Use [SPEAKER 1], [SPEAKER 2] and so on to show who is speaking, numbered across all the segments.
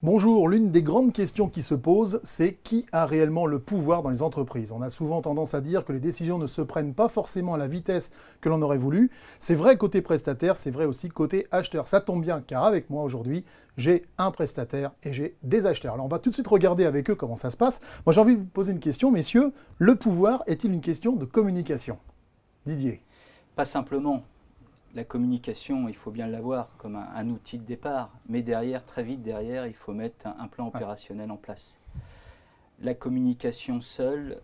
[SPEAKER 1] Bonjour, l'une des grandes questions qui se posent, c'est qui a réellement le pouvoir dans les entreprises? On a souvent tendance à dire que les décisions ne se prennent pas forcément à la vitesse que l'on aurait voulu. C'est vrai côté prestataire, c'est vrai aussi côté acheteur. Ça tombe bien car avec moi aujourd'hui, j'ai un prestataire et j'ai des acheteurs. Alors on va tout de suite regarder avec eux comment ça se passe. Moi j'ai envie de vous poser une question, messieurs. Le pouvoir est-il une question de communication? Didier.
[SPEAKER 2] Pas simplement. La communication, il faut bien l'avoir comme un outil de départ, mais derrière, très vite derrière, il faut mettre un plan opérationnel en place. La communication seule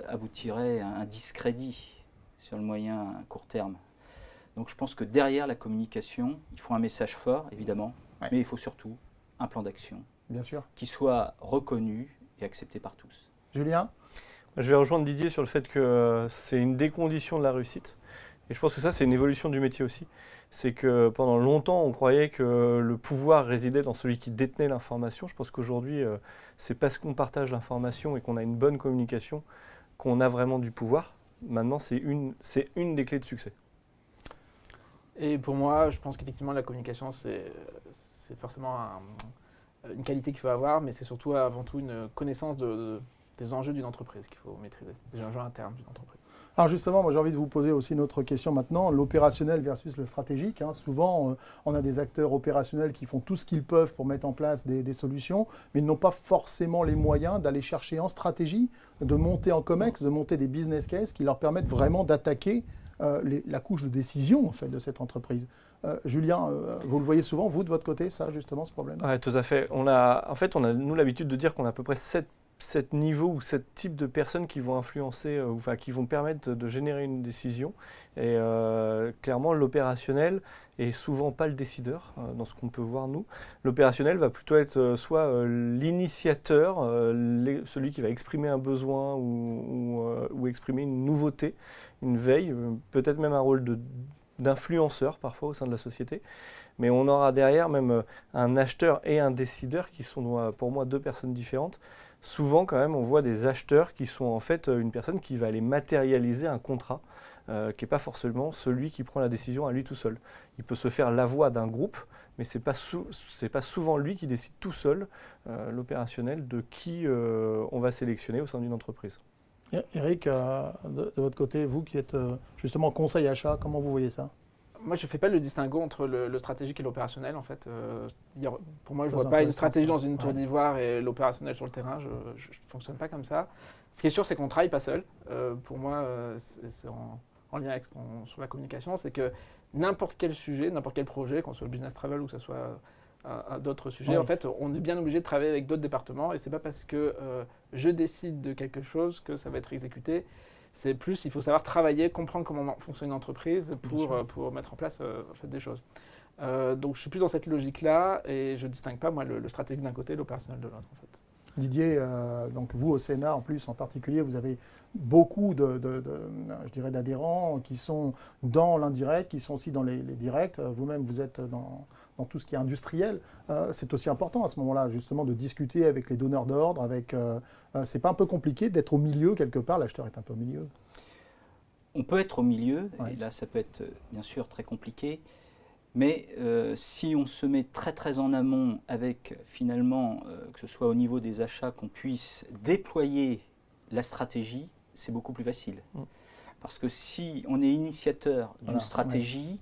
[SPEAKER 2] aboutirait à un discrédit sur le moyen à court terme. Donc je pense que derrière la communication, il faut un message fort, évidemment, mais il faut surtout un plan d'action
[SPEAKER 1] Bien sûr.
[SPEAKER 2] qui soit reconnu et accepté par tous.
[SPEAKER 1] Julien?
[SPEAKER 3] Je vais rejoindre Didier sur le fait que c'est une des conditions de la réussite. Et je pense que ça, c'est une évolution du métier aussi. C'est que pendant longtemps, on croyait que le pouvoir résidait dans celui qui détenait l'information. Je pense qu'aujourd'hui, c'est parce qu'on partage l'information et qu'on a une bonne communication qu'on a vraiment du pouvoir. Maintenant, c'est une des clés de succès.
[SPEAKER 4] Et pour moi, je pense qu'effectivement, la communication, c'est forcément une qualité qu'il faut avoir, mais c'est surtout avant tout une connaissance des enjeux d'une entreprise qu'il faut maîtriser, des enjeux internes d'une entreprise.
[SPEAKER 1] Alors justement, moi j'ai envie de vous poser aussi une autre question maintenant, l'opérationnel versus le stratégique. Souvent, on a des acteurs opérationnels qui font tout ce qu'ils peuvent pour mettre en place des solutions, mais ils n'ont pas forcément les moyens d'aller chercher en stratégie, de monter en COMEX, de monter des business cases qui leur permettent vraiment d'attaquer la couche de décision en fait, de cette entreprise. Julien, vous le voyez souvent, vous de votre côté, ça justement, ce problème?
[SPEAKER 3] Oui, tout à fait. On a nous l'habitude de dire qu'on a à peu près 7 niveaux ou 7 types de personnes qui vont influencer, qui vont permettre de générer une décision. Et clairement, l'opérationnel est souvent pas le décideur dans ce qu'on peut voir nous. L'opérationnel va plutôt être soit l'initiateur, celui qui va exprimer un besoin ou exprimer une nouveauté, une veille, peut-être même un rôle d'influenceur parfois au sein de la société. Mais on aura derrière même un acheteur et un décideur qui sont pour moi deux personnes différentes. Souvent, quand même, on voit des acheteurs qui sont en fait une personne qui va aller matérialiser un contrat, qui n'est pas forcément celui qui prend la décision à lui tout seul. Il peut se faire la voix d'un groupe, mais ce n'est pas souvent lui qui décide tout seul, l'opérationnel, de qui on va sélectionner au sein d'une entreprise.
[SPEAKER 1] Eric, de votre côté, vous qui êtes justement conseil achat, comment vous voyez ça?
[SPEAKER 4] Moi, je ne fais pas le distinguo entre le stratégique et l'opérationnel, en fait. Pour moi, je ne vois
[SPEAKER 1] Très
[SPEAKER 4] pas une
[SPEAKER 1] intéressant,
[SPEAKER 4] stratégie
[SPEAKER 1] ça.
[SPEAKER 4] dans une tour d'ivoire et l'opérationnel sur le terrain. Je ne fonctionne pas comme ça. Ce qui est sûr, c'est qu'on ne travaille pas seul. Pour moi, c'est en lien avec sur la communication, c'est que n'importe quel sujet, n'importe quel projet, qu'on soit le business travel ou que ce soit d'autres sujets, en fait, on est bien obligé de travailler avec d'autres départements et ce n'est pas parce que je décide de quelque chose que ça va être exécuté. C'est plus, il faut savoir travailler, comprendre comment fonctionne une entreprise pour mettre en place en fait, des choses. Donc je suis plus dans cette logique-là et je ne distingue pas moi le stratégique d'un côté et l'opérationnel de l'autre. En fait.
[SPEAKER 1] Didier, donc vous au Sénat en plus en particulier, vous avez beaucoup je dirais d'adhérents qui sont dans l'indirect, qui sont aussi dans les directs. Vous-même, vous êtes dans tout ce qui est industriel. C'est aussi important à ce moment-là justement de discuter avec les donneurs d'ordre. C'est pas un peu compliqué d'être au milieu quelque part? L'acheteur est un peu au milieu.
[SPEAKER 2] On peut être au milieu, et là ça peut être bien sûr très compliqué. Mais si on se met très très en amont avec finalement, que ce soit au niveau des achats, qu'on puisse déployer la stratégie, c'est beaucoup plus facile. Parce que si on est initiateur d'une stratégie,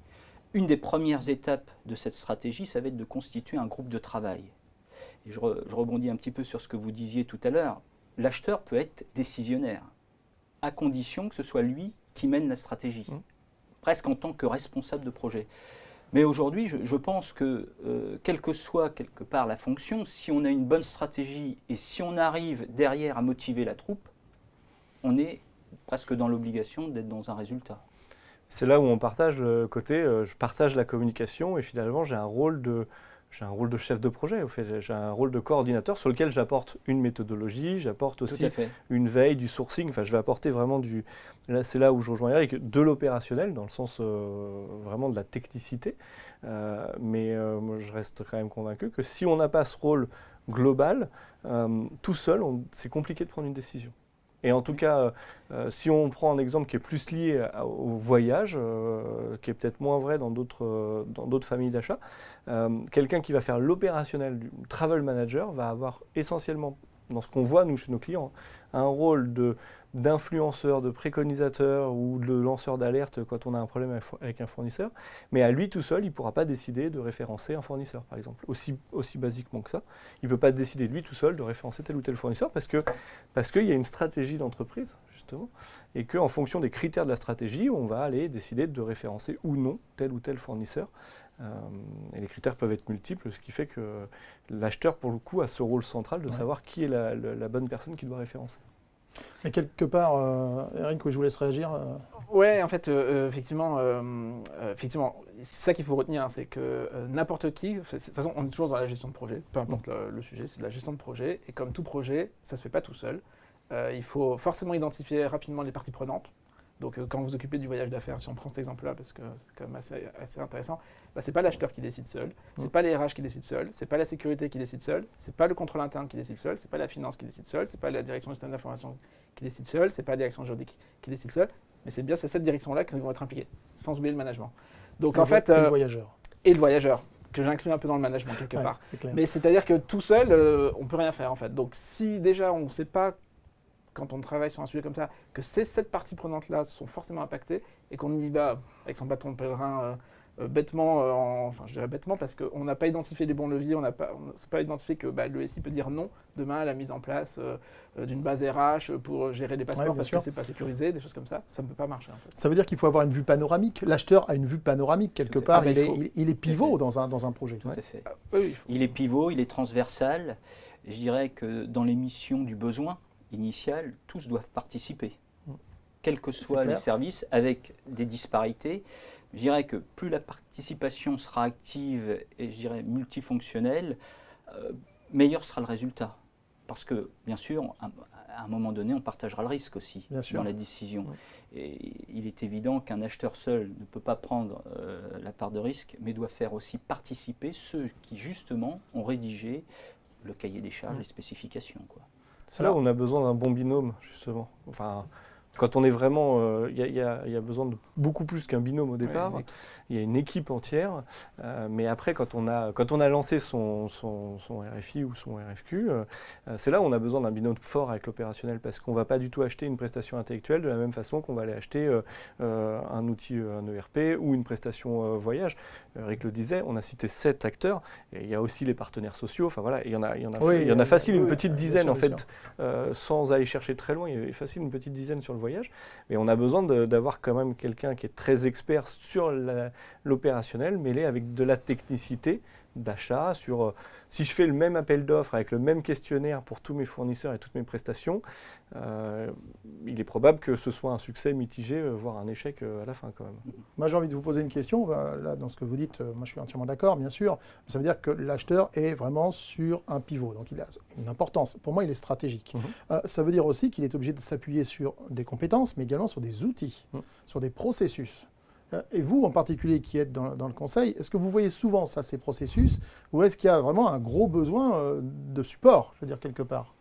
[SPEAKER 2] une des premières étapes de cette stratégie, ça va être de constituer un groupe de travail. Et je rebondis un petit peu sur ce que vous disiez tout à l'heure. L'acheteur peut être décisionnaire, à condition que ce soit lui qui mène la stratégie, presque en tant que responsable de projet. Mais aujourd'hui, je pense que, quelle que soit quelque part la fonction, si on a une bonne stratégie et si on arrive derrière à motiver la troupe, on est presque dans l'obligation d'être dans un résultat.
[SPEAKER 3] C'est là où on partage le côté, je partage la communication et finalement j'ai un rôle de chef de projet, au fait. J'ai un rôle de coordinateur sur lequel j'apporte une méthodologie, j'apporte aussi une veille, du sourcing, enfin je vais apporter vraiment là c'est là où je rejoins Eric, de l'opérationnel, dans le sens vraiment de la technicité, mais moi je reste quand même convaincu que si on n'a pas ce rôle global, tout seul, c'est compliqué de prendre une décision. Et en tout cas, si on prend un exemple qui est plus lié au voyage, qui est peut-être moins vrai dans d'autres familles d'achat, quelqu'un qui va faire l'opérationnel du travel manager va avoir essentiellement, dans ce qu'on voit nous chez nos clients, un rôle d'influenceur, de préconisateur ou de lanceur d'alerte quand on a un problème avec un fournisseur, mais à lui tout seul, il ne pourra pas décider de référencer un fournisseur, par exemple, aussi basiquement que ça. Il ne peut pas décider lui tout seul de référencer tel ou tel fournisseur parce qu'il y a une stratégie d'entreprise, justement, et qu'en fonction des critères de la stratégie, on va aller décider de référencer ou non tel ou tel fournisseur. Et les critères peuvent être multiples, ce qui fait que l'acheteur, pour le coup, a ce rôle central de savoir qui est la bonne personne qu'il doit référencer.
[SPEAKER 1] Mais quelque part, Eric, je vous laisse réagir.
[SPEAKER 4] Ouais, en fait, effectivement, c'est ça qu'il faut retenir, c'est que n'importe qui, de toute façon, on est toujours dans la gestion de projet, peu importe le sujet, c'est de la gestion de projet, et comme tout projet, ça ne se fait pas tout seul. Il faut forcément identifier rapidement les parties prenantes. Donc quand vous vous occupez du voyage d'affaires, si on prend cet exemple-là, parce que c'est quand même assez intéressant, ce n'est pas l'acheteur qui décide seul, c'est pas les RH qui décident seul, c'est pas la sécurité qui décide seul, c'est pas le contrôle interne qui décide seul, c'est pas la finance qui décide seul, c'est pas la direction du système d'information qui décide seul, c'est pas la direction juridique qui décide seul, mais c'est cette direction-là qui vont être impliquées, sans oublier le management. Donc en fait,
[SPEAKER 1] et le voyageur.
[SPEAKER 4] Et le voyageur, que j'inclus un peu dans le management quelque part. Mais c'est-à-dire que tout seul, on peut rien faire en fait. Donc si déjà on ne sait pas, quand on travaille sur un sujet comme ça, que ces 7 parties prenantes-là sont forcément impactées et qu'on y va avec son bâton de pèlerin bêtement, enfin je dirais bêtement parce qu'on n'a pas identifié les bons leviers, on n'a pas identifié que le SI peut dire non demain à la mise en place d'une base RH pour gérer les passeports parce que c'est pas sécurisé, des choses comme ça ne peut pas marcher en fait.
[SPEAKER 1] Ça veut dire qu'il faut avoir une vue panoramique. L'acheteur a une vue panoramique quelque part, il est pivot dans un projet.
[SPEAKER 2] Tout à fait.
[SPEAKER 4] Oui,
[SPEAKER 2] il est pivot, il est transversal. Je dirais que dans l'émission du besoin initial, tous doivent participer, quels que soient les services, avec des disparités. Je dirais que plus la participation sera active et je dirais multifonctionnelle, meilleur sera le résultat. Parce que, bien sûr, à un moment donné, on partagera le risque aussi dans la décision. Et il est évident qu'un acheteur seul ne peut pas prendre la part de risque, mais doit faire aussi participer ceux qui, justement, ont rédigé le cahier des charges, les spécifications, quoi.
[SPEAKER 3] C'est là où on a besoin d'un bon binôme, justement. Enfin, quand on est vraiment... Il y a besoin de beaucoup plus qu'un binôme au départ. Il y a une équipe entière. Mais après, quand on a lancé son RFI ou son RFQ, c'est là où on a besoin d'un binôme fort avec l'opérationnel. Parce qu'on ne va pas du tout acheter une prestation intellectuelle de la même façon qu'on va aller acheter un outil, un ERP ou une prestation voyage. Eric le disait, on a cité 7 acteurs. Et il y a aussi les partenaires sociaux. Enfin voilà, il y en a facile une petite dizaine en fait, sans aller chercher très loin. Il y a facile une petite dizaine sur le voyage. Mais on a besoin d'avoir quand même quelqu'un qui est très expert sur l'opérationnel, mêlé avec de la technicité d'achat, sur si je fais le même appel d'offres avec le même questionnaire pour tous mes fournisseurs et toutes mes prestations, il est probable que ce soit un succès mitigé, voire un échec à la fin quand même.
[SPEAKER 1] Moi j'ai envie de vous poser une question, là dans ce que vous dites, moi je suis entièrement d'accord bien sûr, mais ça veut dire que l'acheteur est vraiment sur un pivot, donc il a une importance, pour moi il est stratégique. Ça veut dire aussi qu'il est obligé de s'appuyer sur des compétences, mais également sur des outils, sur des processus. Et vous, en particulier, qui êtes dans le conseil, est-ce que vous voyez souvent ça, ces processus, ou est-ce qu'il y a vraiment un gros besoin de support, je veux dire, quelque part?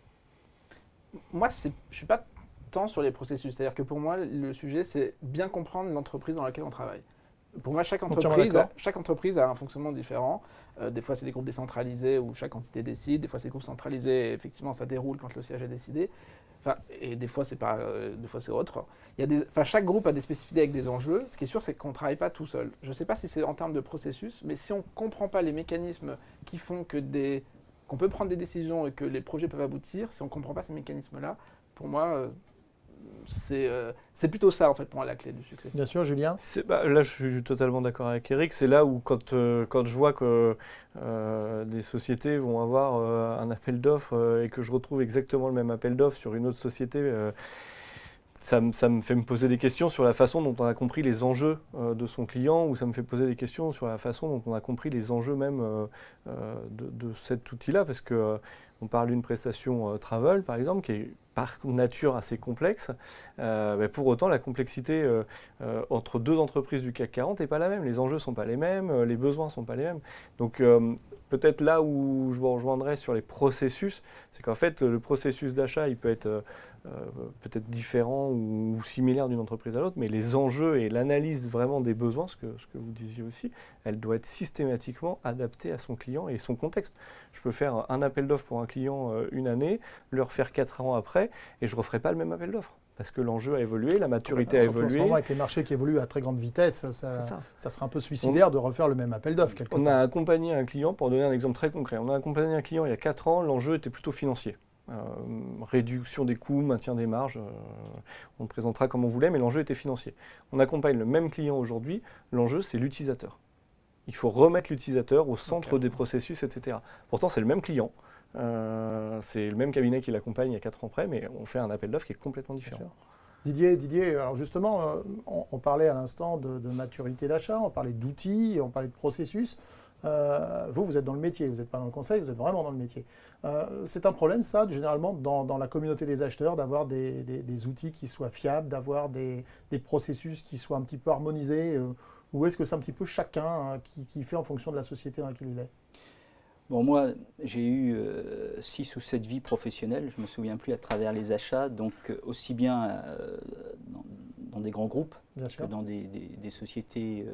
[SPEAKER 4] Moi, je ne suis pas tant sur les processus. C'est-à-dire que pour moi, le sujet, c'est bien comprendre l'entreprise dans laquelle on travaille. Pour moi, chaque entreprise a un fonctionnement différent. Des fois, c'est des groupes décentralisés où chaque entité décide. Des fois, c'est des groupes centralisés et effectivement, ça déroule quand le siège est décidé. Et des fois, c'est autre. Chaque groupe a des spécificités avec des enjeux. Ce qui est sûr, c'est qu'on ne travaille pas tout seul. Je ne sais pas si c'est en termes de processus, mais si on ne comprend pas les mécanismes qui font qu'on peut prendre des décisions et que les projets peuvent aboutir, si on ne comprend pas ces mécanismes-là, pour moi, c'est plutôt ça, en fait, pour moi, la clé du succès.
[SPEAKER 1] Bien sûr, Julien.
[SPEAKER 3] Là, je suis totalement d'accord avec Eric. C'est là où, quand je vois que des sociétés vont avoir un appel d'offres et que je retrouve exactement le même appel d'offres sur une autre société, ça me fait me poser des questions sur la façon dont on a compris les enjeux de son client, ou ça me fait poser des questions sur la façon dont on a compris les enjeux même de cet outil-là, parce que on parle d'une prestation travel, par exemple, qui est par nature assez complexe. Pour autant, la complexité entre deux entreprises du CAC 40 n'est pas la même. Les enjeux ne sont pas les mêmes, les besoins ne sont pas les mêmes. Donc, peut-être là où je vous rejoindrai sur les processus, c'est qu'en fait, le processus d'achat, il peut être peut-être différent ou similaire d'une entreprise à l'autre, mais les enjeux et l'analyse vraiment des besoins, ce que vous disiez aussi, elle doit être systématiquement adaptée à son client et son contexte. Je peux faire un appel d'offres pour un client une année, le refaire 4 ans après, et je ne referai pas le même appel d'offres. Parce que l'enjeu a évolué, la maturité a évolué.
[SPEAKER 1] En ce moment, avec les marchés qui évoluent à très grande vitesse, ça serait un peu suicidaire de refaire le même appel d'offres.
[SPEAKER 3] On a accompagné un client, pour donner un exemple très concret, on a accompagné un client il y a 4 ans, l'enjeu était plutôt financier. Réduction des coûts, maintien des marges, on le présentera comme on voulait, mais l'enjeu était financier. On accompagne le même client aujourd'hui, l'enjeu c'est l'utilisateur. Il faut remettre l'utilisateur au centre des processus, etc. Pourtant c'est le même client, c'est le même cabinet qui l'accompagne il y a 4 ans près, mais on fait un appel d'offres qui est complètement différent.
[SPEAKER 1] Didier, alors justement, on parlait à l'instant de maturité d'achat, on parlait d'outils, on parlait de processus. Vous êtes dans le métier, vous n'êtes pas dans le conseil, vous êtes vraiment dans le métier. C'est un problème, ça, généralement, dans la communauté des acheteurs, d'avoir des outils qui soient fiables, d'avoir des processus qui soient un petit peu harmonisés, ou est-ce que c'est un petit peu chacun qui fait en fonction de la société dans laquelle il est?
[SPEAKER 2] Bon, moi, j'ai eu 6 ou 7 vies professionnelles, je ne me souviens plus, à travers les achats, donc aussi bien dans des grands groupes que dans des sociétés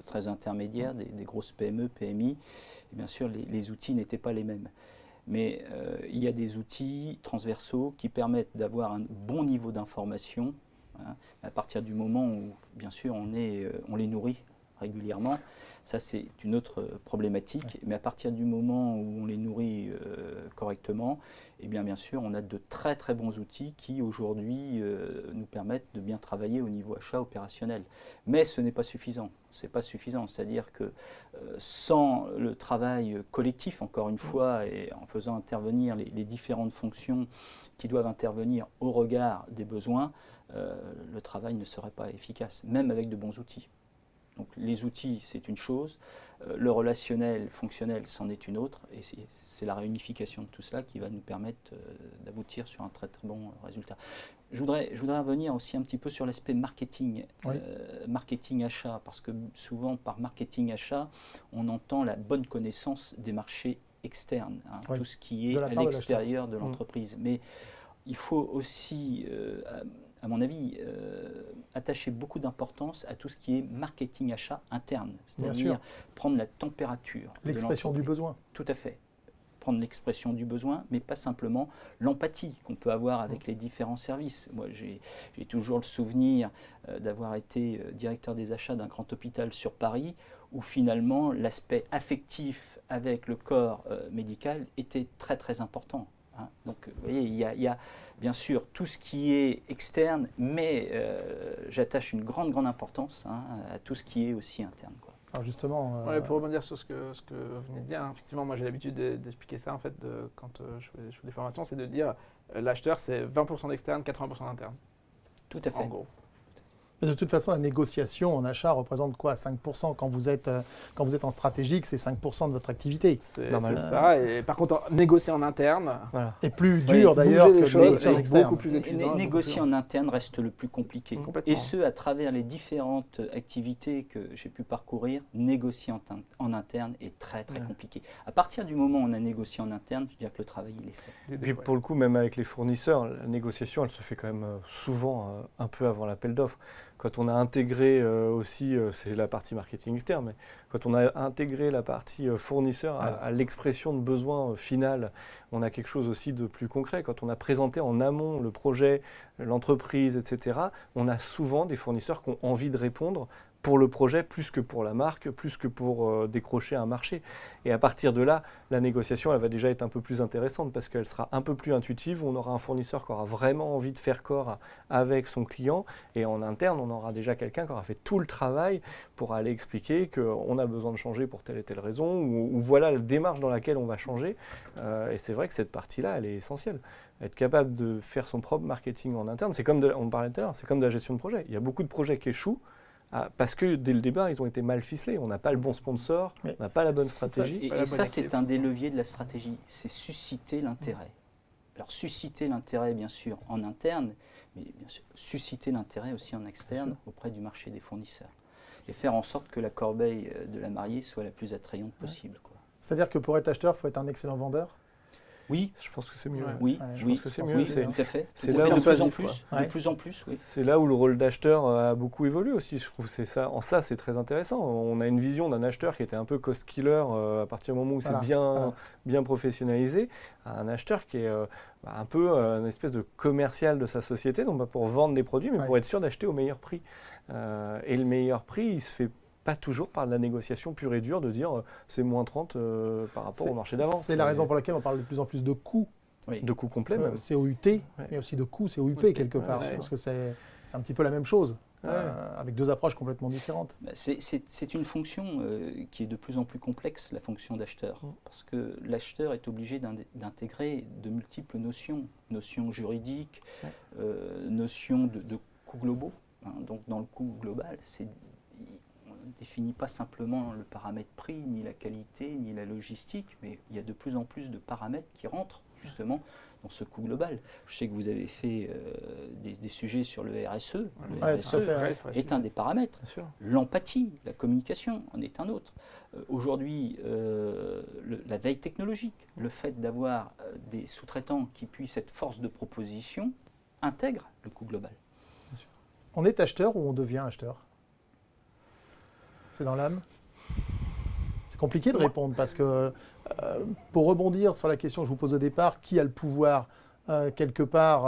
[SPEAKER 2] très intermédiaires, des grosses PME, PMI. Et bien sûr, les outils n'étaient pas les mêmes. Mais il y a des outils transversaux qui permettent d'avoir un bon niveau d'information, hein, à partir du moment où, bien sûr, on les nourrit régulièrement. Ça, c'est une autre problématique. Mais à partir du moment où on les nourrit correctement, eh bien sûr, on a de très très bons outils qui aujourd'hui nous permettent de bien travailler au niveau achat opérationnel. Mais ce n'est pas suffisant. C'est pas suffisant. C'est-à-dire que sans le travail collectif, encore une fois, et en faisant intervenir les différentes fonctions qui doivent intervenir au regard des besoins, le travail ne serait pas efficace, même avec de bons outils. Donc les outils, c'est une chose, le relationnel, fonctionnel, c'en est une autre, et c'est la réunification de tout cela qui va nous permettre d'aboutir sur un très très bon résultat. Je voudrais revenir aussi un petit peu sur l'aspect marketing, marketing achat, parce que souvent par marketing achat, on entend la bonne connaissance des marchés externes, hein, tout ce qui est à l'extérieur de l'entreprise. Mais il faut aussi, à mon avis, attacher beaucoup d'importance à tout ce qui est marketing achat interne, c'est-à-dire prendre la température.
[SPEAKER 1] L'expression du besoin.
[SPEAKER 2] Tout à fait. Prendre l'expression du besoin, mais pas simplement l'empathie qu'on peut avoir avec les différents services. Moi, j'ai toujours le souvenir d'avoir été directeur des achats d'un grand hôpital sur Paris, où finalement l'aspect affectif avec le corps médical était très très important. Hein. Donc, vous voyez, il y a bien sûr tout ce qui est externe, mais j'attache une grande importance à tout ce qui est aussi interne, quoi.
[SPEAKER 1] Alors justement,
[SPEAKER 4] pour rebondir sur ce que vous venez de dire, effectivement, moi j'ai l'habitude d'expliquer ça en fait, quand je fais des formations, c'est de dire l'acheteur c'est 20% d'externe, 80% d'interne.
[SPEAKER 2] Tout à fait.
[SPEAKER 4] En gros.
[SPEAKER 1] Mais de toute façon, la négociation en achat représente quoi? 5% quand vous êtes en stratégique, c'est 5% de votre activité.
[SPEAKER 4] C'est ça. Et par contre, négocier en interne
[SPEAKER 1] est plus dur d'ailleurs que négocier en externe.
[SPEAKER 4] Beaucoup plus épuisant.
[SPEAKER 2] Négocier en interne reste le plus compliqué. Et ce, à travers les différentes activités que j'ai pu parcourir, négocier en interne est très très compliqué. À partir du moment où on a négocié en interne, je dirais que le travail il est fait.
[SPEAKER 3] Et puis pour le coup, même avec les fournisseurs, la négociation, elle se fait quand même souvent un peu avant l'appel d'offres. Quand on a intégré aussi, c'est la partie marketing externe, mais quand on a intégré la partie fournisseur à l'expression de besoin final, on a quelque chose aussi de plus concret. Quand on a présenté en amont le projet, l'entreprise, etc., on a souvent des fournisseurs qui ont envie de répondre pour le projet, plus que pour la marque, plus que pour décrocher un marché. Et à partir de là, la négociation, elle va déjà être un peu plus intéressante parce qu'elle sera un peu plus intuitive. On aura un fournisseur qui aura vraiment envie de faire corps avec son client. Et en interne, on aura déjà quelqu'un qui aura fait tout le travail pour aller expliquer qu'on a besoin de changer pour telle et telle raison, ou voilà la démarche dans laquelle on va changer. Et c'est vrai que cette partie-là, elle est essentielle. Être capable de faire son propre marketing en interne, c'est comme on parlait tout à l'heure, c'est comme de la gestion de projet. Il y a beaucoup de projets qui échouent parce que dès le départ, ils ont été mal ficelés. On n'a pas le bon sponsor, on n'a pas la bonne stratégie.
[SPEAKER 2] Et ça, c'est un des leviers de la stratégie, c'est susciter l'intérêt. Alors susciter l'intérêt, bien sûr, en interne, mais bien sûr, susciter l'intérêt aussi en externe auprès du marché des fournisseurs. Et faire en sorte que la corbeille de la mariée soit la plus attrayante possible. Quoi.
[SPEAKER 1] C'est-à-dire que pour être acheteur, il faut être un excellent vendeur?
[SPEAKER 2] Oui,
[SPEAKER 3] je pense que c'est mieux.
[SPEAKER 2] Oui,
[SPEAKER 3] je pense que c'est mieux.
[SPEAKER 2] Oui, tout à fait.
[SPEAKER 3] C'est là où
[SPEAKER 2] de plus en plus. Oui.
[SPEAKER 3] C'est là où le rôle d'acheteur a beaucoup évolué aussi. Je trouve c'est ça. En ça, c'est très intéressant. On a une vision d'un acheteur qui était un peu cost killer à partir du moment où c'est bien professionnalisé, à un acheteur qui est un peu une espèce de commercial de sa société, non pas pour vendre des produits, mais pour être sûr d'acheter au meilleur prix. Et le meilleur prix, il se fait pas toujours par de la négociation pure et dure de dire c'est moins 30 par rapport au marché d'avant.
[SPEAKER 1] C'est la raison pour laquelle on parle de plus en plus de coûts.
[SPEAKER 3] De coûts complets même.
[SPEAKER 1] COUT, mais aussi de coûts COUP quelque part, parce que c'est un petit peu la même chose, avec deux approches complètement différentes.
[SPEAKER 2] C'est une fonction qui est de plus en plus complexe, la fonction d'acheteur, parce que l'acheteur est obligé d'intégrer de multiples notions, notions juridiques, notions de coûts globaux. Donc dans le coût global, on ne définit pas simplement le paramètre prix, ni la qualité, ni la logistique, mais il y a de plus en plus de paramètres qui rentrent justement dans ce coût global. Je sais que vous avez fait des sujets sur le RSE. Le RSE est un des paramètres. L'empathie, la communication en est un autre. Aujourd'hui, la veille technologique, le fait d'avoir des sous-traitants qui puissent être force de proposition, intègre le coût global.
[SPEAKER 1] On est acheteur ou on devient acheteur? C'est dans l'âme? C'est compliqué de répondre parce que, pour rebondir sur la question que je vous pose au départ, qui a le pouvoir quelque part,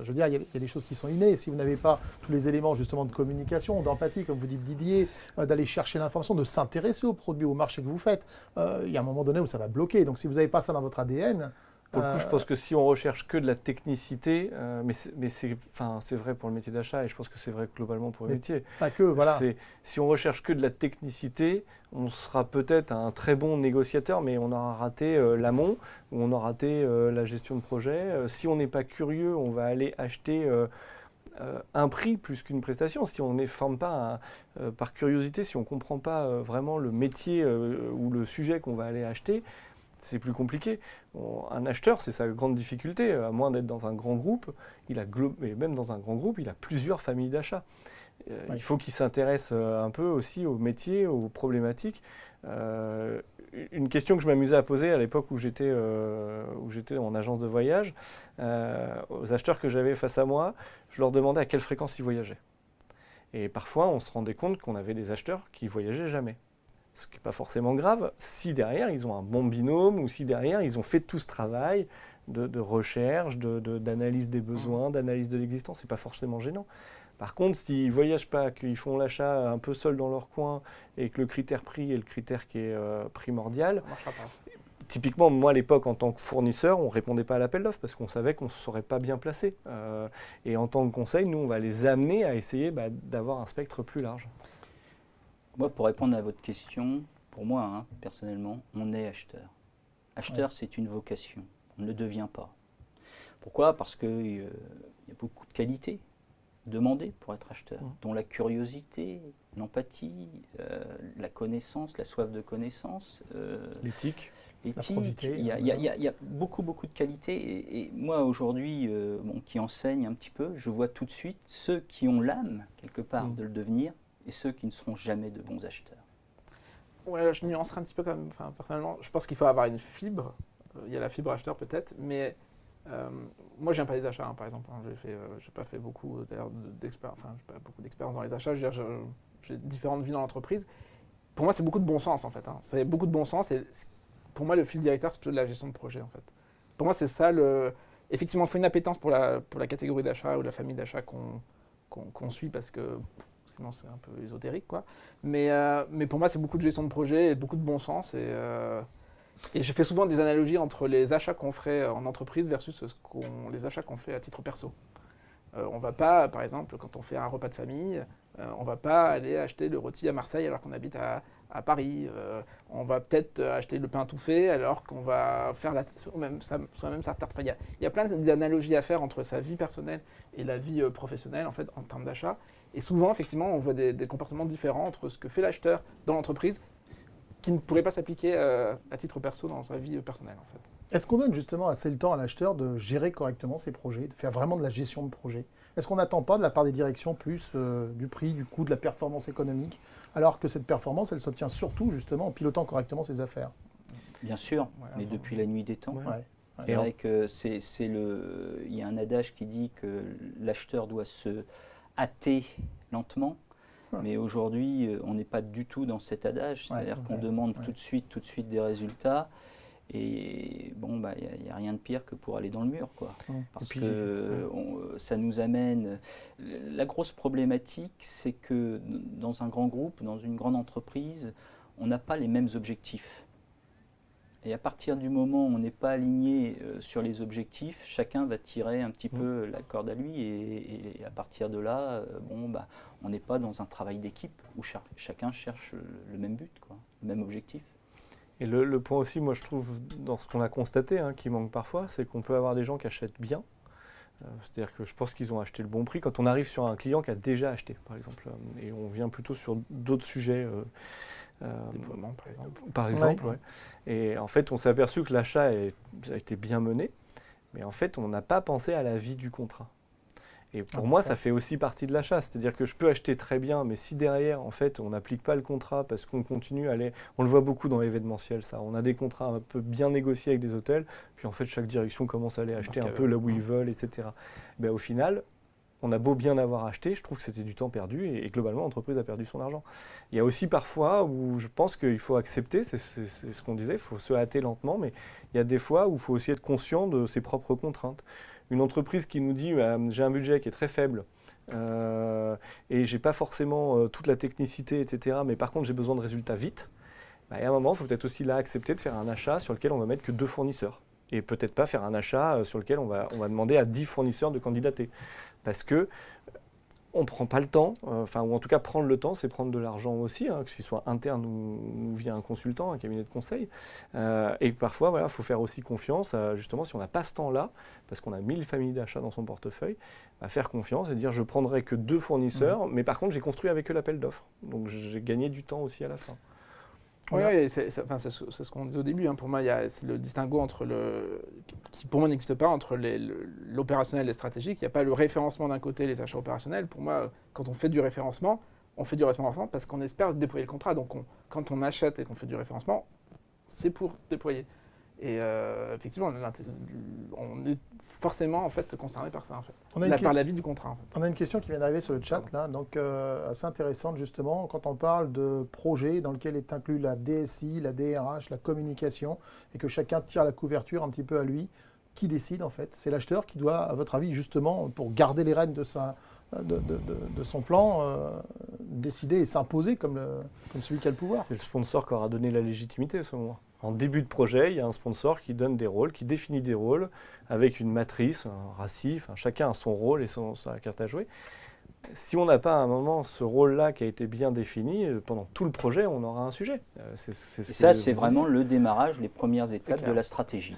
[SPEAKER 1] je veux dire, il y a des choses qui sont innées. Si vous n'avez pas tous les éléments justement de communication, d'empathie, comme vous dites Didier, d'aller chercher l'information, de s'intéresser aux produits, au marché que vous faites, il y a un moment donné où ça va bloquer. Donc si vous n'avez pas ça dans votre ADN...
[SPEAKER 3] Pour le coup, je pense que si on recherche que de la technicité, mais c'est vrai pour le métier d'achat et je pense que c'est vrai globalement pour le métier.
[SPEAKER 1] Pas que, voilà.
[SPEAKER 3] Si on recherche que de la technicité, on sera peut-être un très bon négociateur, mais on aura raté l'amont, ou on aura raté la gestion de projet. Si on n'est pas curieux, on va aller acheter un prix plus qu'une prestation. Si on ne forme pas par curiosité, si on ne comprend pas vraiment le métier ou le sujet qu'on va aller acheter, c'est plus compliqué. Un acheteur, c'est sa grande difficulté. À moins d'être dans un grand groupe, et même dans un grand groupe, il a plusieurs familles d'achats. Il faut qu'il s'intéresse un peu aussi au métier, aux problématiques. Une question que je m'amusais à poser à l'époque où j'étais en agence de voyage, aux acheteurs que j'avais face à moi, je leur demandais à quelle fréquence ils voyageaient. Et parfois, on se rendait compte qu'on avait des acheteurs qui ne voyageaient jamais. Ce qui n'est pas forcément grave, si derrière ils ont un bon binôme ou si derrière ils ont fait tout ce travail de recherche, d'analyse des besoins, d'analyse de l'existence, ce n'est pas forcément gênant. Par contre, s'ils ne voyagent pas, qu'ils font l'achat un peu seuls dans leur coin et que le critère prix est le critère qui est primordial,
[SPEAKER 4] ça ne marchera pas.
[SPEAKER 3] Typiquement, moi à l'époque en tant que fournisseur, on ne répondait pas à l'appel d'offres parce qu'on savait qu'on ne se serait pas bien placé. Et en tant que conseil, nous on va les amener à essayer d'avoir un spectre plus large.
[SPEAKER 2] Moi, pour répondre à votre question, pour moi, personnellement, on est acheteur. Acheteur, c'est une vocation. On ne le devient pas. Pourquoi? Parce qu'il y a beaucoup de qualités demandées pour être acheteur, dont la curiosité, l'empathie, la connaissance, la soif de connaissance.
[SPEAKER 3] L'éthique.
[SPEAKER 2] Il y a beaucoup de qualités. Et moi, aujourd'hui, qui enseigne un petit peu, je vois tout de suite ceux qui ont l'âme, quelque part, de le devenir, et ceux qui ne seront jamais de bons acheteurs.
[SPEAKER 4] Ouais, je nuancerai un petit peu quand même. Enfin, personnellement, je pense qu'il faut avoir une fibre. Il y a la fibre acheteur peut-être, mais moi, je viens pas des achats, par exemple. J'ai pas fait beaucoup d'expérience dans les achats. J'ai différentes vies dans l'entreprise. Pour moi, c'est beaucoup de bon sens en fait. C'est beaucoup de bon sens. Et pour moi, le fil directeur, c'est plutôt de la gestion de projet en fait. Pour moi, c'est ça. Effectivement, il faut une appétence pour la catégorie d'achat ou la famille d'achat qu'on suit parce que sinon c'est un peu ésotérique quoi. Mais pour moi c'est beaucoup de gestion de projet et beaucoup de bon sens et je fais souvent des analogies entre les achats qu'on ferait en entreprise versus les achats qu'on fait à titre perso. On va pas, par exemple, quand on fait un repas de famille, on va pas aller acheter le rôti à Marseille alors qu'on habite à à Paris. On va peut-être acheter le pain tout fait alors qu'on va faire soi-même sa tarte. Enfin, il y a plein d'analogies à faire entre sa vie personnelle et la vie professionnelle en fait, en termes d'achat. Et souvent, effectivement, on voit des comportements différents entre ce que fait l'acheteur dans l'entreprise qui ne pourrait pas s'appliquer à titre perso dans sa vie personnelle. En fait.
[SPEAKER 1] Est-ce qu'on donne justement assez le temps à l'acheteur de gérer correctement ses projets, de faire vraiment de la gestion de projet? Est-ce qu'on n'attend pas de la part des directions plus du prix, du coût, de la performance économique, alors que cette performance, elle s'obtient surtout justement en pilotant correctement ses affaires?
[SPEAKER 2] Bien sûr, mais depuis la nuit des temps.
[SPEAKER 1] Ouais.
[SPEAKER 2] C'est vrai que il y a un adage qui dit que l'acheteur doit se hâter lentement. Mais aujourd'hui, on n'est pas du tout dans cet adage. C'est-à-dire qu'on demande tout de suite des résultats. Et bon, il n'y a rien de pire que pour aller dans le mur, quoi. Parce que ça nous amène... La grosse problématique, c'est que dans un grand groupe, dans une grande entreprise, on n'a pas les mêmes objectifs. Et à partir du moment où on n'est pas aligné sur les objectifs, chacun va tirer un petit peu la corde à lui. Et à partir de là, on n'est pas dans un travail d'équipe où chacun cherche le même but, quoi, le même objectif.
[SPEAKER 3] Et le point aussi, moi je trouve, dans ce qu'on a constaté, qui manque parfois, c'est qu'on peut avoir des gens qui achètent bien. C'est-à-dire que je pense qu'ils ont acheté le bon prix. Quand on arrive sur un client qui a déjà acheté, par exemple, et on vient plutôt sur d'autres sujets...
[SPEAKER 4] déploiement, par exemple.
[SPEAKER 3] Par exemple, ouais. Et en fait, on s'est aperçu que l'achat a été bien mené, mais en fait, on n'a pas pensé à la vie du contrat. Et pour moi, ça fait aussi partie de l'achat. C'est-à-dire que je peux acheter très bien, mais si derrière, en fait, on n'applique pas le contrat parce qu'on continue à aller... On le voit beaucoup dans l'événementiel, ça. On a des contrats un peu bien négociés avec des hôtels, puis en fait, chaque direction commence à aller acheter un peu là où ils veulent, etc. Au final... On a beau bien avoir acheté, je trouve que c'était du temps perdu et globalement l'entreprise a perdu son argent. Il y a aussi parfois où je pense qu'il faut accepter, c'est ce qu'on disait, il faut se hâter lentement, mais il y a des fois où il faut aussi être conscient de ses propres contraintes. Une entreprise qui nous dit j'ai un budget qui est très faible et j'ai pas forcément toute la technicité, etc. Mais par contre j'ai besoin de résultats vite. Et à un moment, il faut peut-être aussi là accepter de faire un achat sur lequel on va mettre que 2 fournisseurs. Et peut-être pas faire un achat sur lequel on va demander à 10 fournisseurs de candidater. Parce que on ne prend pas le temps, ou en tout cas prendre le temps, c'est prendre de l'argent aussi, que ce soit interne ou via un consultant, un cabinet de conseil. Et parfois, il faut faire aussi confiance, justement, si on n'a pas ce temps-là, parce qu'on a 1000 familles d'achat dans son portefeuille, faire confiance et dire je ne prendrai que 2 fournisseurs, mais par contre, j'ai construit avec eux l'appel d'offres. Donc j'ai gagné du temps aussi à la fin.
[SPEAKER 4] Oui, c'est ce qu'on disait au début. Pour moi, c'est le distinguo entre qui pour moi n'existe pas entre l'opérationnel et le stratégique. Il n'y a pas le référencement d'un côté et les achats opérationnels. Pour moi, quand on fait du référencement, on fait du référencement parce qu'on espère déployer le contrat. Donc quand on achète et qu'on fait du référencement, c'est pour déployer. Et effectivement, on est forcément en fait concerné par ça, en fait. Par la vie du contrat. En fait.
[SPEAKER 1] On a une question qui vient d'arriver sur le chat, là, donc assez intéressante justement, quand on parle de projet dans lequel est inclus la DSI, la DRH, la communication, et que chacun tire la couverture un petit peu à lui. Qui décide en fait? C'est l'acheteur qui doit, à votre avis, justement, pour garder les rênes de son plan, décider et s'imposer comme celui qui a le pouvoir.
[SPEAKER 3] C'est le sponsor qui aura donné la légitimité, selon moi. En début de projet, il y a un sponsor qui donne des rôles, qui définit des rôles avec une matrice, un RACI, chacun a son rôle et sa carte à jouer. Si on n'a pas à un moment ce rôle-là qui a été bien défini, pendant tout le projet, on aura un sujet.
[SPEAKER 2] C'est vraiment le démarrage, les premières étapes de la stratégie.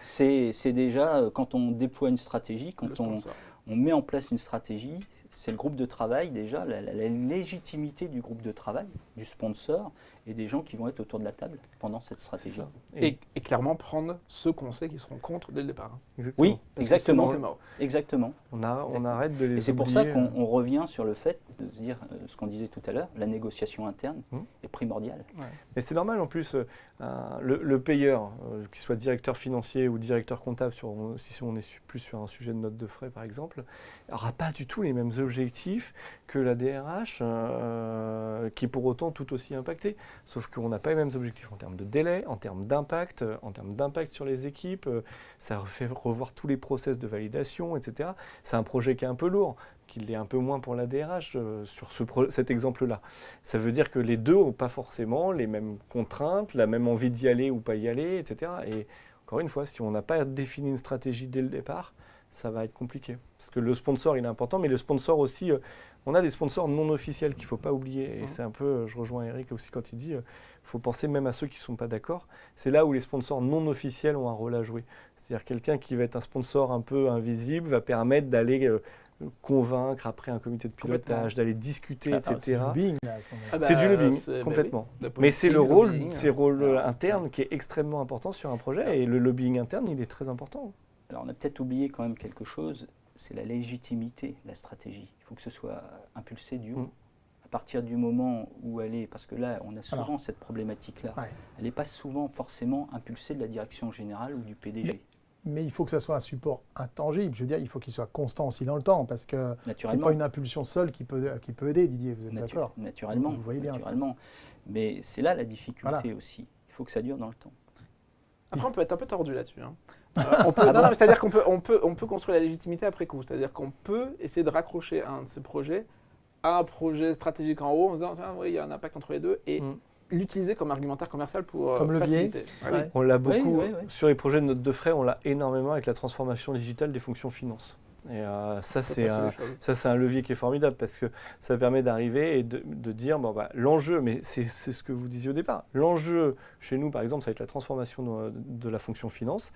[SPEAKER 2] C'est déjà, quand on déploie une stratégie, quand on met en place une stratégie, c'est le groupe de travail déjà, la légitimité du groupe de travail, du sponsor et des gens qui vont être autour de la table pendant cette stratégie.
[SPEAKER 4] Et clairement prendre ceux qu'on sait qui seront contre dès le départ.
[SPEAKER 2] Exactement. Oui, exactement.
[SPEAKER 4] Sinon, c'est mort.
[SPEAKER 2] Exactement.
[SPEAKER 3] On arrête de les oublier. Et
[SPEAKER 2] c'est pour ça qu'on revient sur le fait de se dire ce qu'on disait tout à l'heure, la négociation interne est primordiale.
[SPEAKER 3] Ouais. Mais c'est normal en plus, le payeur, qu'il soit directeur financier ou directeur comptable, si on est plus sur un sujet de note de frais par exemple, n'aura pas du tout les mêmes objectifs que la DRH, qui est pour autant tout aussi impactée. Sauf qu'on n'a pas les mêmes objectifs en termes de délai, en termes d'impact sur les équipes. Ça fait revoir tous les process de validation, etc. C'est un projet qui est un peu lourd, qui l'est un peu moins pour la DRH sur cet exemple-là. Ça veut dire que les deux n'ont pas forcément les mêmes contraintes, la même envie d'y aller ou pas y aller, etc. Et encore une fois, si on n'a pas défini une stratégie dès le départ, ça va être compliqué. Parce que le sponsor, il est important, mais le sponsor aussi, on a des sponsors non officiels qu'il ne faut pas oublier. Et c'est un peu, je rejoins Eric aussi quand il dit, il faut penser même à ceux qui ne sont pas d'accord. C'est là où les sponsors non officiels ont un rôle à jouer. C'est-à-dire quelqu'un qui va être un sponsor un peu invisible va permettre d'aller convaincre après un comité de pilotage, d'aller discuter, etc.
[SPEAKER 1] C'est du lobbying, là, à ce moment-là.
[SPEAKER 3] C'est du lobbying, complètement. Mais c'est le rôle, interne qui est extrêmement important sur un projet. Et le lobbying interne, il est très important.
[SPEAKER 2] Alors on a peut-être oublié quand même quelque chose, c'est la légitimité, la stratégie. Il faut que ce soit impulsé du haut. À partir du moment où elle est, parce que là on a souvent cette problématique-là, elle n'est pas souvent forcément impulsée de la direction générale ou du PDG.
[SPEAKER 1] Mais il faut que ça soit un support intangible. Je veux dire, il faut qu'il soit constant aussi dans le temps, parce que ce n'est pas une impulsion seule qui peut aider, Didier, vous êtes d'accord?
[SPEAKER 2] Naturellement.
[SPEAKER 1] Vous voyez bien
[SPEAKER 2] naturellement. Mais c'est là la difficulté aussi. Il faut que ça dure dans le temps.
[SPEAKER 4] Après, on peut être un peu tordu là-dessus. C'est-à-dire qu'on peut construire la légitimité après coup. C'est-à-dire qu'on peut essayer de raccrocher un de ces projets à un projet stratégique en haut en disant oui, il y a un impact entre les deux et l'utiliser comme argumentaire commercial pour faciliter.
[SPEAKER 3] On l'a beaucoup sur les projets de notes de frais, on l'a énormément avec la transformation digitale des fonctions finance. Et ça, c'est un levier qui est formidable parce que ça permet d'arriver et de dire l'enjeu, mais c'est ce que vous disiez au départ. L'enjeu chez nous, par exemple, ça va être la transformation de la fonction finance.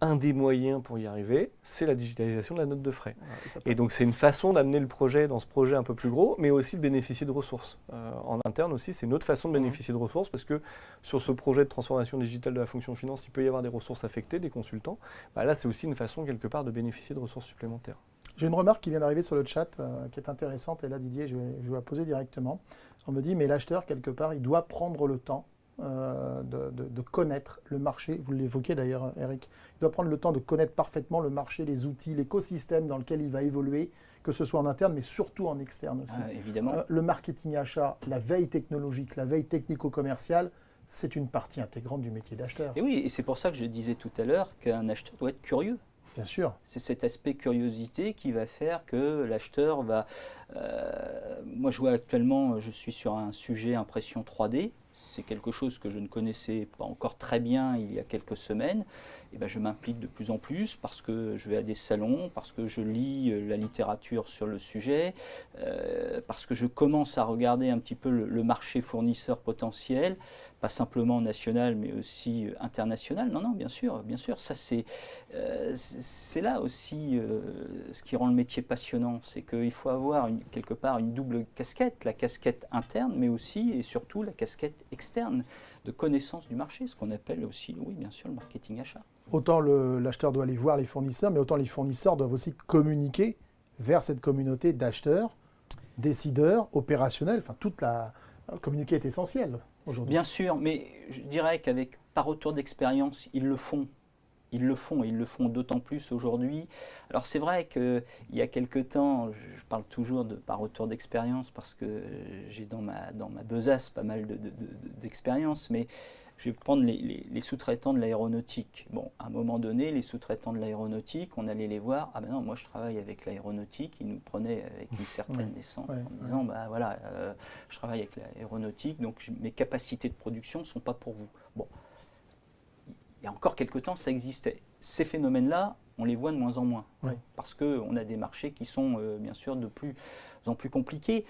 [SPEAKER 3] Un des moyens pour y arriver, c'est la digitalisation de la note de frais. Et donc, c'est une façon d'amener le projet dans ce projet un peu plus gros, mais aussi de bénéficier de ressources. En interne aussi, c'est une autre façon de bénéficier de ressources parce que sur ce projet de transformation digitale de la fonction finance, il peut y avoir des ressources affectées, des consultants. Là, c'est aussi une façon, quelque part, de bénéficier de ressources supplémentaires.
[SPEAKER 1] J'ai une remarque qui vient d'arriver sur le chat qui est intéressante. Et là, Didier, je vais la poser directement. On me dit, mais l'acheteur, quelque part, il doit prendre le temps de connaître le marché. Vous l'évoquez d'ailleurs, Eric. Il doit prendre le temps de connaître parfaitement le marché, les outils, l'écosystème dans lequel il va évoluer, que ce soit en interne, mais surtout en externe aussi.
[SPEAKER 2] Évidemment.
[SPEAKER 1] Le marketing achat, la veille technologique, la veille technico-commerciale, c'est une partie intégrante du métier d'acheteur.
[SPEAKER 2] Et oui, et c'est pour ça que je disais tout à l'heure qu'un acheteur doit être curieux.
[SPEAKER 1] Bien sûr.
[SPEAKER 2] C'est cet aspect curiosité qui va faire que l'acheteur va... moi, je vois actuellement, je suis sur un sujet impression 3D. C'est quelque chose que je ne connaissais pas encore très bien il y a quelques semaines. Et ben, je m'implique de plus en plus parce que je vais à des salons, parce que je lis la littérature sur le sujet, parce que je commence à regarder un petit peu le marché fournisseur potentiel, pas simplement national mais aussi international. Non, bien sûr. Ça, c'est là aussi ce qui rend le métier passionnant. C'est qu'il faut avoir quelque part une double casquette, la casquette interne mais aussi et surtout la casquette externe de connaissance du marché, ce qu'on appelle aussi, oui, bien sûr, le marketing achat.
[SPEAKER 1] Autant l'acheteur doit aller voir les fournisseurs, mais autant les fournisseurs doivent aussi communiquer vers cette communauté d'acheteurs, décideurs, opérationnels. Enfin, communiquer est essentiel aujourd'hui.
[SPEAKER 2] Bien sûr, mais je dirais par retour d'expérience, ils le font. Ils le font d'autant plus aujourd'hui. Alors c'est vrai qu'il y a quelque temps, je parle toujours par retour d'expérience parce que j'ai dans ma besace pas mal d'expérience, mais je vais prendre les sous-traitants de l'aéronautique. Bon, à un moment donné, les sous-traitants de l'aéronautique, on allait les voir. Ah ben non, moi je travaille avec l'aéronautique. Ils nous prenaient avec une certaine décence en disant, je travaille avec l'aéronautique, donc mes capacités de production ne sont pas pour vous. Bon. Il y a encore quelques temps, ça existait. Ces phénomènes-là, on les voit de moins en moins. Parce qu'on a des marchés qui sont bien sûr de plus en plus compliqués.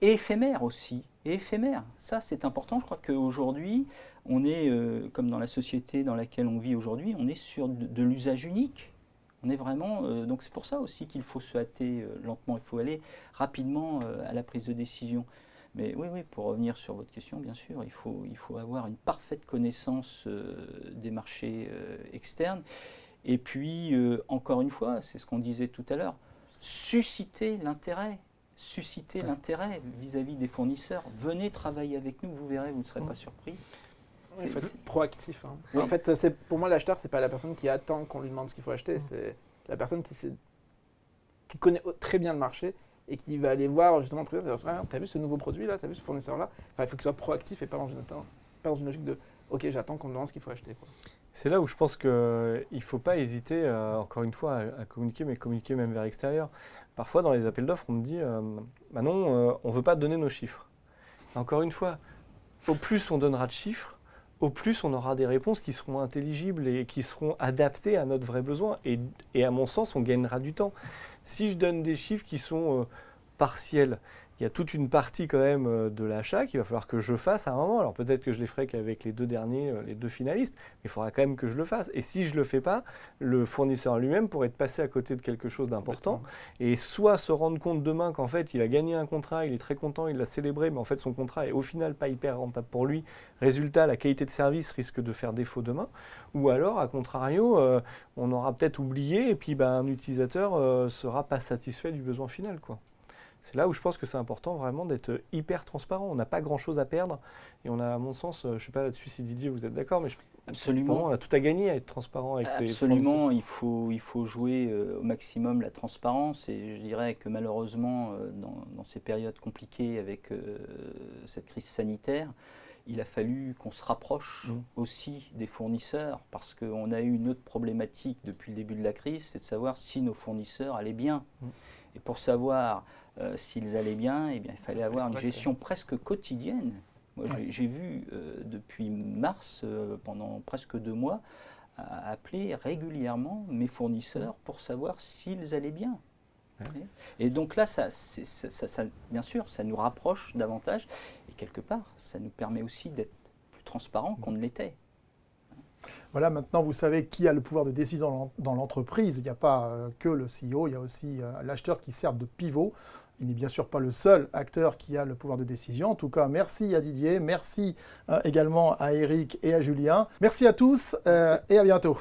[SPEAKER 2] Et éphémères aussi. Et éphémères. Ça, c'est important. Je crois qu'aujourd'hui, on est, comme dans la société dans laquelle on vit aujourd'hui, on est sur de l'usage unique. On est vraiment... donc c'est pour ça aussi qu'il faut se hâter lentement. Il faut aller rapidement à la prise de décision. Mais oui, pour revenir sur votre question, bien sûr, il faut avoir une parfaite connaissance des marchés externes. Et puis, encore une fois, c'est ce qu'on disait tout à l'heure, susciter l'intérêt vis-à-vis des fournisseurs. Venez travailler avec nous, vous verrez, vous ne serez pas surpris.
[SPEAKER 4] Il faut être proactif.
[SPEAKER 2] Oui.
[SPEAKER 4] En fait, pour moi, l'acheteur, ce n'est pas la personne qui attend qu'on lui demande ce qu'il faut acheter, c'est la personne qui connaît très bien le marché et qui va aller voir justement le producteur, t'as vu ce nouveau produit là, t'as vu ce fournisseur là. Enfin, il faut qu'il soit proactif et pas dans une logique de ok, j'attends qu'on me demande ce qu'il faut acheter.
[SPEAKER 3] C'est là où je pense qu'il ne faut pas hésiter, encore une fois, à communiquer, mais communiquer même vers l'extérieur. Parfois, dans les appels d'offres, on me dit non, on ne veut pas donner nos chiffres. Encore une fois, au plus on donnera de chiffres, au plus on aura des réponses qui seront intelligibles et qui seront adaptées à notre vrai besoin. Et à mon sens, on gagnera du temps. Si je donne des chiffres qui sont partiels, il y a toute une partie quand même de l'achat qu'il va falloir que je fasse à un moment. Alors peut-être que je les ferai qu'avec les 2 derniers, les 2 finalistes, mais il faudra quand même que je le fasse. Et si je ne le fais pas, le fournisseur lui-même pourrait être passé à côté de quelque chose d'important et soit se rendre compte demain qu'en fait il a gagné un contrat, il est très content, il l'a célébré, mais en fait son contrat est au final pas hyper rentable pour lui. Résultat, la qualité de service risque de faire défaut demain. Ou alors, à contrario, on aura peut-être oublié et puis un utilisateur ne sera pas satisfait du besoin final, quoi. C'est là où je pense que c'est important vraiment d'être hyper transparent. On n'a pas grand-chose à perdre et on a, à mon sens, je ne sais pas là-dessus si Didier vous êtes d'accord, mais
[SPEAKER 2] absolument,
[SPEAKER 3] on a tout à gagner à être transparent avec ces
[SPEAKER 2] absolument, il faut jouer au maximum la transparence et je dirais que malheureusement, dans ces périodes compliquées avec cette crise sanitaire, il a fallu qu'on se rapproche aussi des fournisseurs parce qu'on a eu une autre problématique depuis le début de la crise, c'est de savoir si nos fournisseurs allaient bien. Et pour savoir s'ils allaient bien, eh bien, il fallait avoir une gestion presque quotidienne. Moi, j'ai vu depuis mars, pendant presque 2 mois, appeler régulièrement mes fournisseurs pour savoir s'ils allaient bien. Et donc là, bien sûr, ça nous rapproche davantage. Et quelque part, ça nous permet aussi d'être plus transparents qu'on ne l'était.
[SPEAKER 1] Voilà, maintenant vous savez qui a le pouvoir de décision dans l'entreprise. Il n'y a pas que le CEO, il y a aussi l'acheteur qui sert de pivot. Il n'est bien sûr pas le seul acteur qui a le pouvoir de décision. En tout cas, merci à Didier, merci également à Eric et à Julien. Merci à tous et à bientôt.